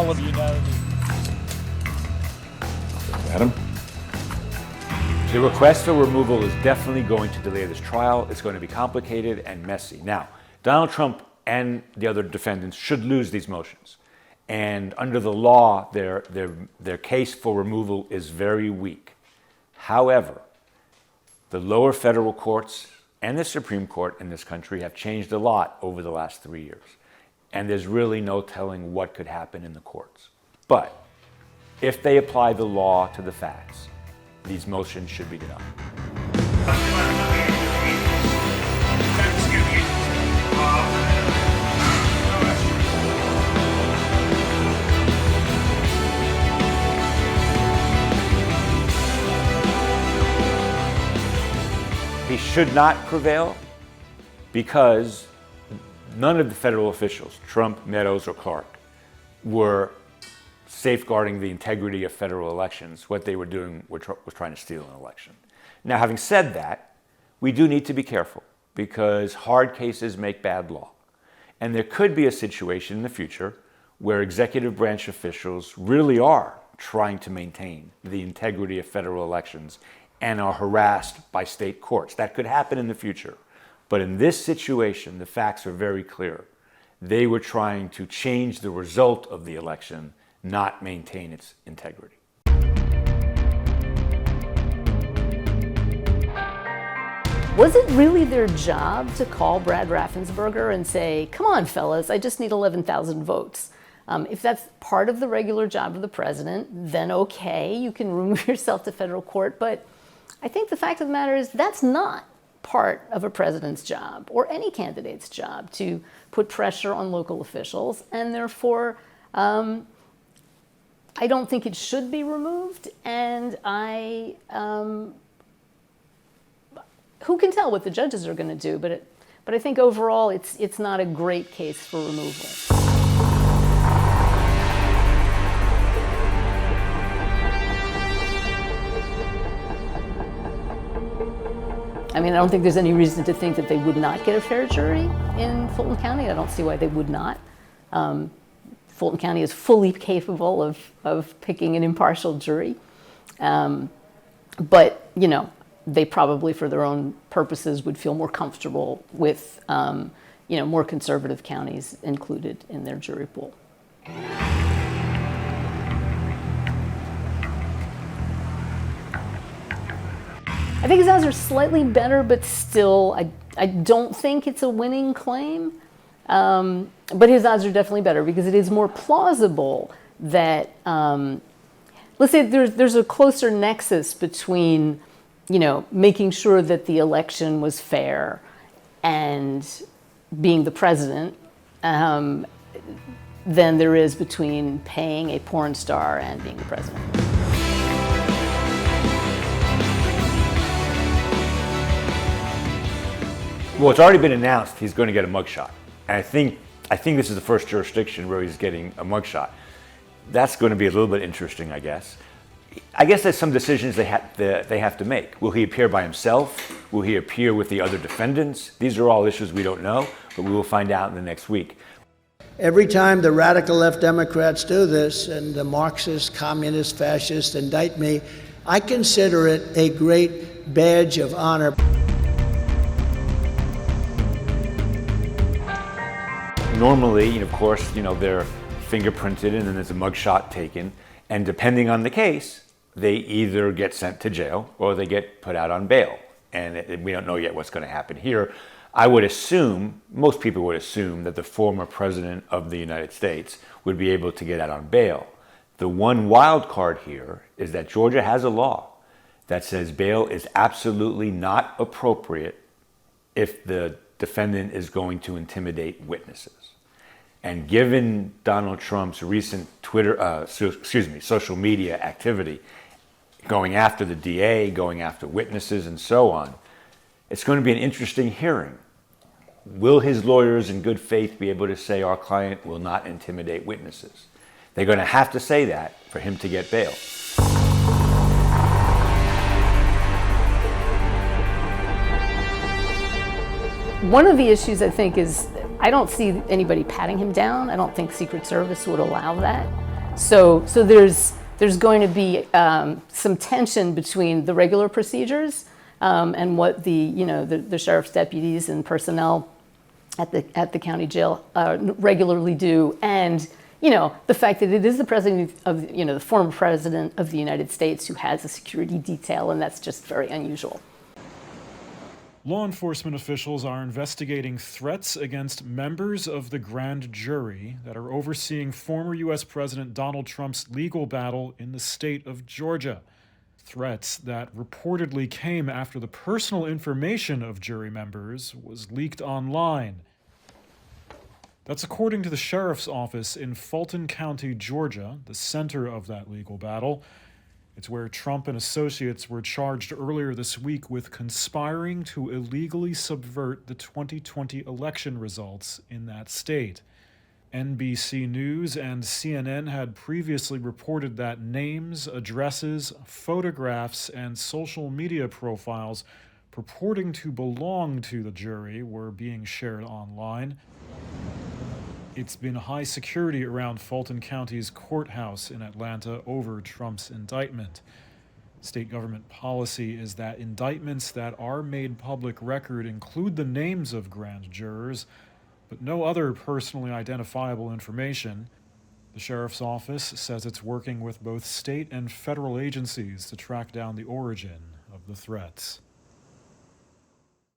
level of unanimity. Adam? The request for removal is definitely going to delay this trial. It's going to be complicated and messy. Now, Donald Trump and the other defendants should lose these motions. And under the law, their case for removal is very weak. However, the lower federal courts and the Supreme Court in this country have changed a lot over the last 3 years. And there's really no telling what could happen in the courts. But if they apply the law to the facts, these motions should be denied. He should not prevail because none of the federal officials, Trump, Meadows, or Clark, were safeguarding the integrity of federal elections. What they were doing was trying to steal an election. Now, having said that, we do need to be careful because hard cases make bad law. And there could be a situation in the future where executive branch officials really are trying to maintain the integrity of federal elections and are harassed by state courts. That could happen in the future. But in this situation, the facts are very clear. They were trying to change the result of the election, not maintain its integrity. Was it really their job to call Brad Raffensperger and say, come on, fellas, I just need 11,000 votes? If that's part of the regular job of the president, then okay, you can remove yourself to federal court. But I think the fact of the matter is that's not part of a president's job or any candidate's job to put pressure on local officials. And therefore, I don't think it should be removed. And who can tell what the judges are going to do? But I think overall, it's not a great case for removal. I mean, I don't think there's any reason to think that they would not get a fair jury in Fulton County. I don't see why they would not. Fulton County is fully capable of picking an impartial jury. But, you know, they probably, for their own purposes, would feel more comfortable with, more conservative counties included in their jury pool. I think his odds are slightly better, but still, I don't think it's a winning claim. But his odds are definitely better because it is more plausible that, let's say there's a closer nexus between, making sure that the election was fair and being the president than there is between paying a porn star and being the president. Well, it's already been announced he's going to get a mugshot. And I think this is the first jurisdiction where he's getting a mugshot. That's going to be a little bit interesting, I guess. I guess there's some decisions they have to make. Will he appear by himself? Will he appear with the other defendants? These are all issues we don't know, but we will find out in the next week. Every time the radical left Democrats do this and the Marxist, communist, fascist indict me, I consider it a great badge of honor. Normally, of course, they're fingerprinted and then there's a mugshot taken. And depending on the case, they either get sent to jail or they get put out on bail. And we don't know yet what's going to happen here. I would assume, most people would assume, that the former president of the United States would be able to get out on bail. The one wild card here is that Georgia has a law that says bail is absolutely not appropriate if the defendant is going to intimidate witnesses. And given Donald Trump's recent social media activity, going after the DA, going after witnesses and so on, it's going to be an interesting hearing. Will his lawyers in good faith be able to say our client will not intimidate witnesses? They're going to have to say that for him to get bail. One of the issues, I think, is I don't see anybody patting him down. I don't think Secret Service would allow that. So there's going to be some tension between the regular procedures and what the sheriff's deputies and personnel at the county jail regularly do, and the fact that it is the president of the former president of the United States who has a security detail, and that's just very unusual. Law enforcement officials are investigating threats against members of the grand jury that are overseeing former U.S. President Donald Trump's legal battle in the state of Georgia. Threats that reportedly came after the personal information of jury members was leaked online. That's according to the sheriff's office in Fulton County, Georgia, the center of that legal battle. It's where Trump and associates were charged earlier this week with conspiring to illegally subvert the 2020 election results in that state. NBC News and CNN had previously reported that names, addresses, photographs, and social media profiles purporting to belong to the jury were being shared online. It's been high security around Fulton County's courthouse in Atlanta over Trump's indictment. State government policy is that indictments that are made public record include the names of grand jurors, but no other personally identifiable information. The sheriff's office says it's working with both state and federal agencies to track down the origin of the threats.